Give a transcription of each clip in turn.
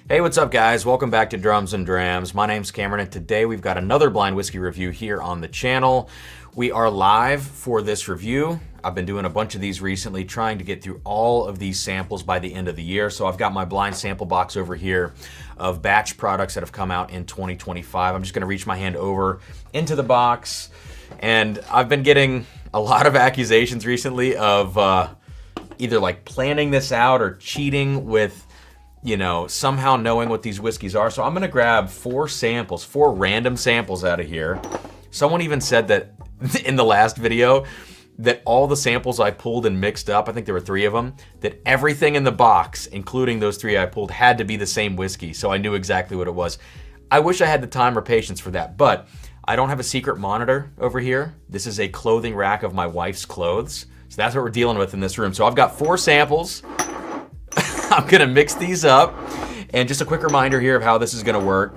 Hey, what's up, guys? Welcome back to Drums and Drams. My name's Cameron, and today we've got another blind whiskey review here on the channel. We are live for this review. I've been doing a bunch of these recently, trying to get through all of these samples by the end of the year. So I've got my blind sample box over here of batch products that have come out in 2025. I'm just gonna reach my hand over into the box, and I've been getting a lot of accusations recently of either like planning this out or cheating with, you know, somehow knowing what these whiskeys are. So I'm gonna grab four random samples out of here. Someone even said that in the last video that all the samples I pulled and mixed up, I think there were 3 of them, that everything in the box, including those 3 I pulled, had to be the same whiskey. So I knew exactly what it was. I wish I had the time or patience for that, but I don't have a secret monitor over here. This is a clothing rack of my wife's clothes. So that's what we're dealing with in this room. So I've got 4 samples. I'm gonna mix these up. And just a quick reminder here of how this is gonna work.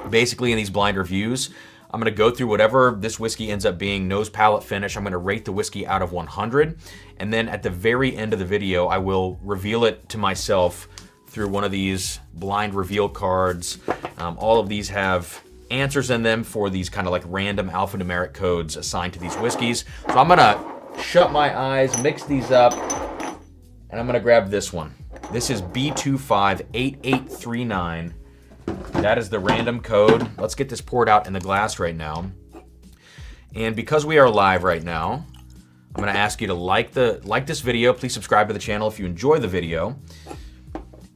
Basically in these blind reviews, I'm gonna go through whatever this whiskey ends up being, nose, palate, finish. I'm gonna rate the whiskey out of 100. And then at the very end of the video, I will reveal it to myself through one of these blind reveal cards. All of these have answers in them for these kind of like random alphanumeric codes assigned to these whiskeys. So I'm gonna shut my eyes, mix these up, and I'm gonna grab this one. This is B258839. That is the random code. Let's get this poured out in the glass right now. And because we are live right now, I'm gonna ask you to like this video. Please subscribe to the channel if you enjoy the video.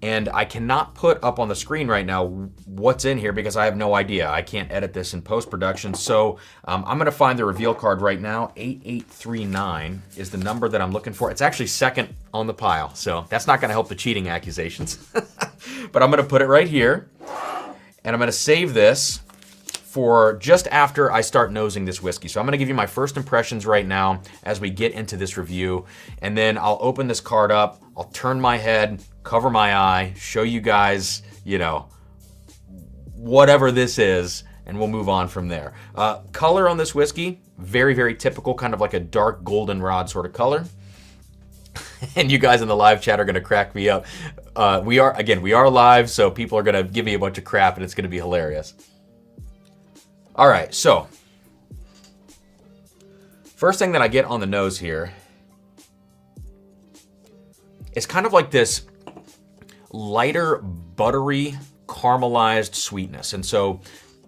And I cannot put up on the screen right now what's in here because I have no idea. I can't edit this in post-production. So I'm gonna find the reveal card right now. 8839 is the number that I'm looking for. It's actually second on the pile, so that's not gonna help the cheating accusations. But I'm gonna put it right here, and I'm gonna save this for just after I start nosing this whiskey. So I'm gonna give you my first impressions right now as we get into this review, and then I'll open this card up, I'll turn my head, cover my eye, show you guys, you know, whatever this is, and we'll move on from there. Color on this whiskey, very, very typical, kind of like a dark goldenrod sort of color. And you guys in the live chat are gonna crack me up. We are live, so people are gonna give me a bunch of crap and it's gonna be hilarious. All right, so first thing that I get on the nose here is kind of like this lighter, buttery, caramelized sweetness. And so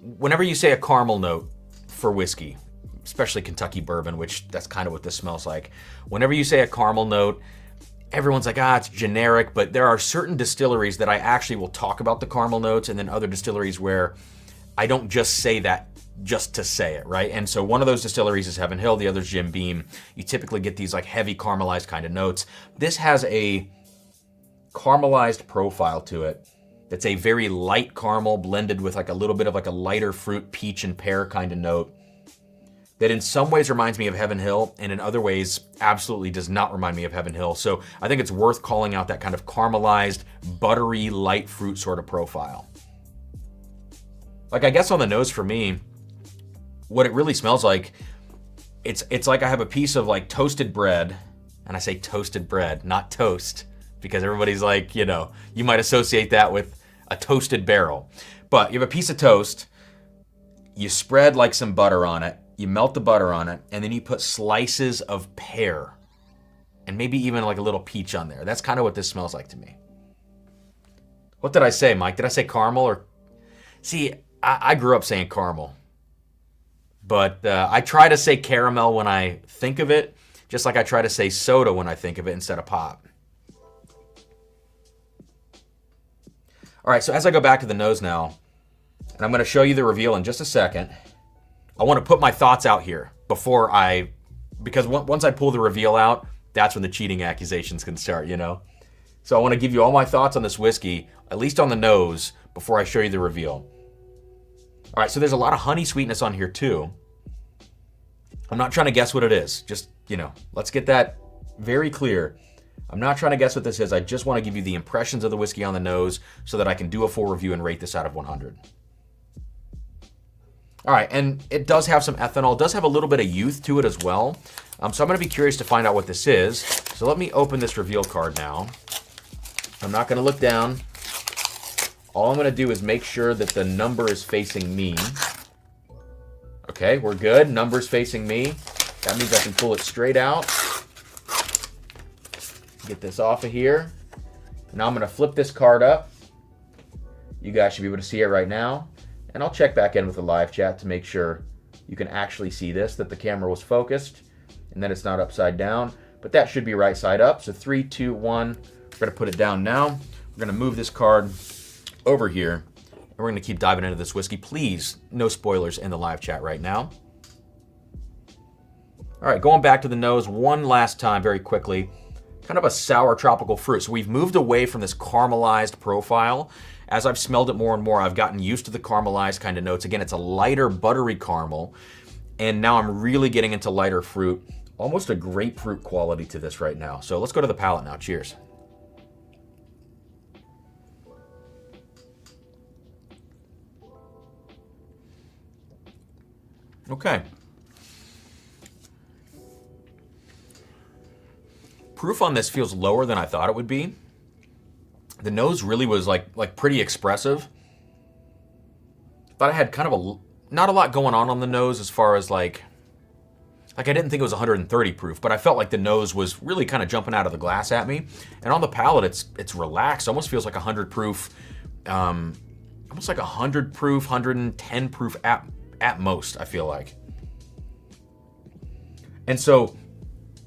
whenever you say a caramel note for whiskey, especially Kentucky bourbon, which that's kind of what this smells like, whenever you say a caramel note, everyone's like, it's generic, but there are certain distilleries that I actually will talk about the caramel notes, and then other distilleries where I don't just say that just to say it, right? And so one of those distilleries is Heaven Hill, the other is Jim Beam. You typically get these like heavy caramelized kind of notes. This has a caramelized profile to it. It's a very light caramel blended with like a little bit of like a lighter fruit, peach and pear kind of note that in some ways reminds me of Heaven Hill, and in other ways absolutely does not remind me of Heaven Hill. So I think it's worth calling out that kind of caramelized, buttery, light fruit sort of profile. Like, I guess on the nose for me, what it really smells like, it's like I have a piece of like toasted bread, and I say toasted bread, not toast, because everybody's like, you know, you might associate that with a toasted barrel. But you have a piece of toast, you spread like some butter on it, you melt the butter on it, and then you put slices of pear, and maybe even like a little peach on there. That's kind of what this smells like to me. What did I say, Mike? Did I say caramel or... See, I grew up saying caramel. But I try to say caramel when I think of it, just like I try to say soda when I think of it instead of pop. All right, so as I go back to the nose now, and I'm gonna show you the reveal in just a second, I wanna put my thoughts out here because once I pull the reveal out, that's when the cheating accusations can start, you know? So I wanna give you all my thoughts on this whiskey, at least on the nose, before I show you the reveal. All right, so there's a lot of honey sweetness on here too. I'm not trying to guess what it is. Just, you know, let's get that very clear. I'm not trying to guess what this is. I just want to give you the impressions of the whiskey on the nose so that I can do a full review and rate this out of 100. All right, and it does have some ethanol. It does have a little bit of youth to it as well. So I'm gonna be curious to find out what this is. So let me open this reveal card now. I'm not gonna look down. All I'm gonna do is make sure that the number is facing me. Okay, we're good. Number's facing me. That means I can pull it straight out. Get this off of here. Now I'm gonna flip this card up. You guys should be able to see it right now. And I'll check back in with the live chat to make sure you can actually see this, that the camera was focused and that it's not upside down. But that should be right side up. So 3, 2, 1. We're gonna put it down now. We're gonna move this card over here. And we're gonna keep diving into this whiskey. Please, no spoilers in the live chat right now. All right, going back to the nose one last time very quickly. Kind of a sour tropical fruit. So we've moved away from this caramelized profile. As I've smelled it more and more, I've gotten used to the caramelized kind of notes. Again, it's a lighter buttery caramel. And now I'm really getting into lighter fruit. Almost a grapefruit quality to this right now. So let's go to the palate now. Cheers. Okay. Proof on this feels lower than I thought it would be. The nose really was like pretty expressive. Thought I had kind of not a lot going on the nose as far as like I didn't think it was 130 proof, but I felt like the nose was really kind of jumping out of the glass at me. And on the palate, it's relaxed. Almost feels like 100 proof, almost like 100 proof, 110 proof at most, I feel like. And so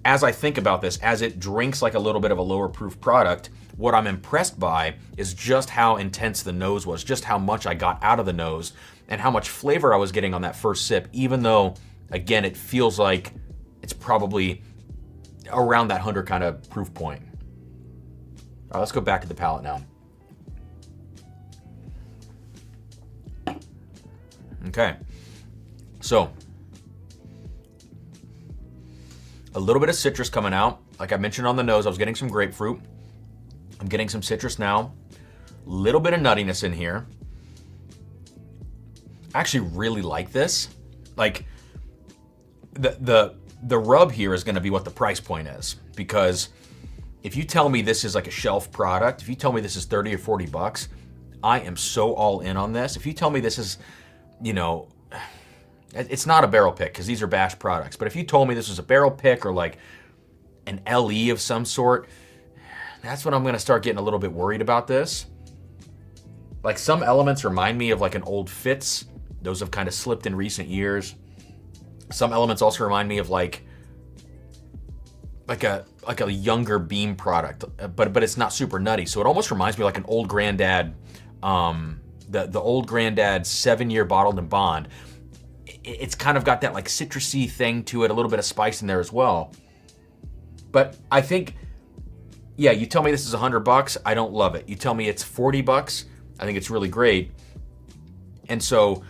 as I think about this, as it drinks like a little bit of a lower proof product, what I'm impressed by is just how intense the nose was, just how much I got out of the nose and how much flavor I was getting on that first sip, even though, again, it feels like it's probably around that 100 kind of proof point. All right, let's go back to the palate now. Okay, so a little bit of citrus coming out. Like I mentioned on the nose, I was getting some grapefruit. I'm getting some citrus now. Little bit of nuttiness in here. I actually really like this. Like the rub here is gonna be what the price point is, because if you tell me this is like a shelf product, if you tell me this is 30 or 40 bucks, I am so all in on this. If you tell me this is, you know, it's not a barrel pick because these are bash products, but if you told me this was a barrel pick or like an LE of some sort, that's when I'm gonna start getting a little bit worried about this. Like some elements remind me of like an old Fitz. Those have kind of slipped in recent years. Some elements also remind me of like a younger Beam product, but it's not super nutty. So it almost reminds me of like an old granddad, the old granddad 7-year bottled in bond. It's kind of got that like citrusy thing to it, a little bit of spice in there as well. But I think, yeah, you tell me this is 100 bucks, I don't love it. You tell me it's 40 bucks, I think it's really great. And so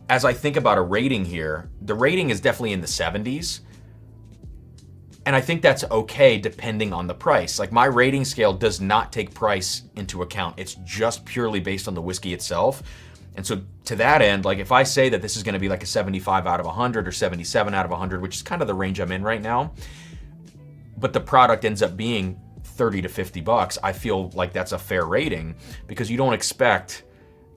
as I think about a rating here, the rating is definitely in the 70s. And I think that's okay depending on the price. Like my rating scale does not take price into account. It's just purely based on the whiskey itself. And so to that end, like if I say that this is gonna be like a 75 out of 100 or 77 out of 100, which is kind of the range I'm in right now, but the product ends up being 30 to 50 bucks, I feel like that's a fair rating, because you don't expect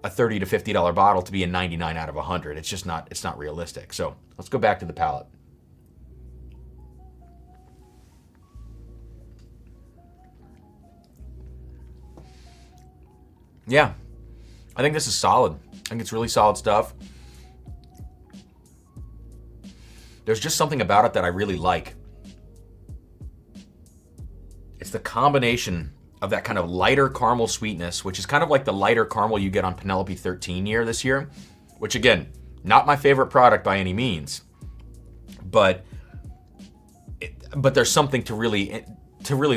a $30 to $50 bottle to be a 99 out of 100. It's just not, it's not realistic. So let's go back to the palate. Yeah, I think this is solid. I think it's really solid stuff. There's just something about it that I really like. It's the combination of that kind of lighter caramel sweetness, which is kind of like the lighter caramel you get on Penelope 13 year this year, which again, not my favorite product by any means, but there's something to really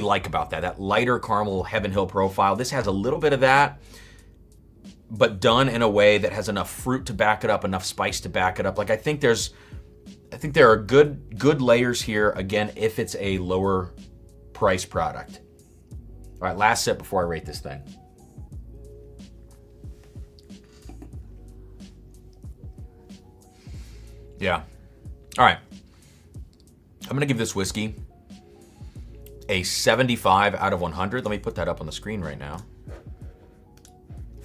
like about that lighter caramel Heaven Hill profile. This has a little bit of that, but done in a way that has enough fruit to back it up, enough spice to back it up. Like I think there are good layers here, again, if it's a lower price product. All right, last sip before I rate this thing. Yeah. All right. I'm gonna give this whiskey a 75 out of 100. Let me put that up on the screen right now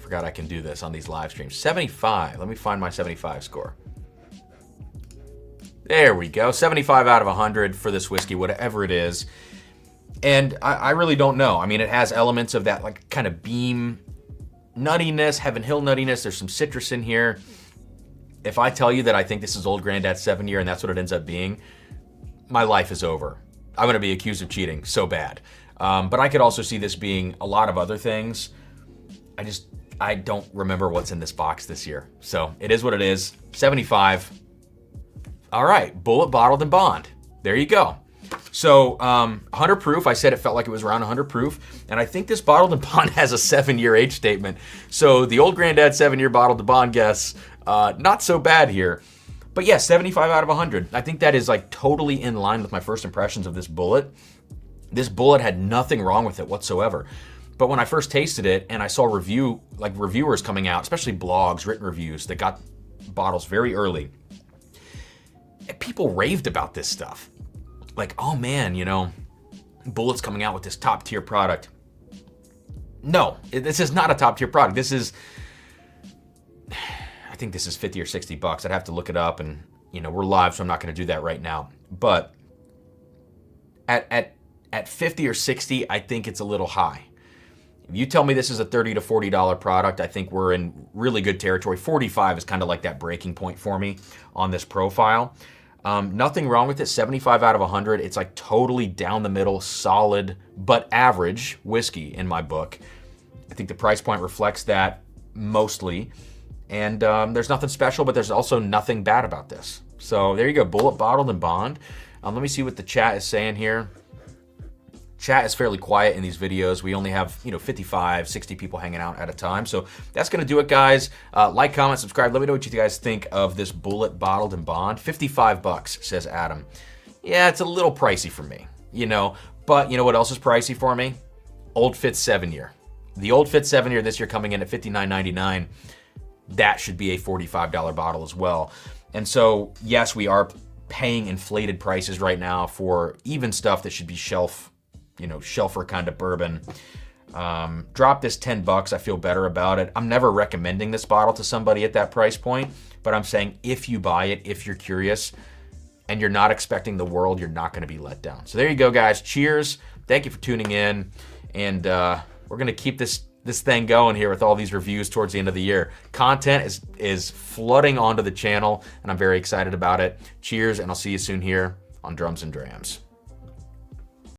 Forgot I can do this on these live streams. 75. Let me find my 75 score. There we go. 75 out of 100 for this whiskey, whatever it is. And I really don't know. I mean, it has elements of that like kind of beam nuttiness, Heaven Hill nuttiness. There's some citrus in here. If I tell you that I think this is Old Granddad's 7-year and that's what it ends up being, my life is over. I'm going to be accused of cheating so bad. But I could also see this being a lot of other things. I don't remember what's in this box this year. So it is what it is. 75. All right, Bulleit Bottled and Bond. There you go. So 100 proof, I said it felt like it was around 100 proof. And I think this Bottled and Bond has a 7-year age statement. So the Old Granddad 7-year Bottled and Bond guess, not so bad here. But yeah, 75 out of 100. I think that is like totally in line with my first impressions of this Bulleit. This Bulleit had nothing wrong with it whatsoever. But when I first tasted it and I saw reviewers coming out, especially blogs, written reviews that got bottles very early, people raved about this stuff. Like, oh man, you know, Bulleit's coming out with this top tier product. No, this is not a top tier product. This is, I think this is 50 or 60 bucks. I'd have to look it up, and you know, we're live, so I'm not going to do that right now. But at 50 or 60, I think it's a little high. If you tell me this is a $30 to $40 product, I think we're in really good territory. 45 is kind of like that breaking point for me on this profile. Nothing wrong with it. 75 out of 100. It's like totally down the middle, solid, but average whiskey in my book. I think the price point reflects that mostly. And there's nothing special, but there's also nothing bad about this. So there you go, Bulleit Bottled and Bond. Let me see what the chat is saying here. Chat is fairly quiet in these videos. We only have, 55, 60 people hanging out at a time. So that's going to do it, guys. Like, comment, subscribe. Let me know what you guys think of this Bulleit Bottled and Bond. 55 bucks, says Adam. Yeah, it's a little pricey for me, But you know what else is pricey for me? Old Fitz 7-year. The Old Fitz 7-year this year coming in at $59.99. That should be a $45 bottle as well. And so, yes, we are paying inflated prices right now for even stuff that should be shelfer kind of bourbon. Drop this 10 bucks. I feel better about it. I'm never recommending this bottle to somebody at that price point, but I'm saying if you buy it, if you're curious and you're not expecting the world, you're not going to be let down. So there you go, guys. Cheers. Thank you for tuning in. And we're going to keep this thing going here with all these reviews towards the end of the year. Content is flooding onto the channel, and I'm very excited about it. Cheers, and I'll see you soon here on Drums and Drams.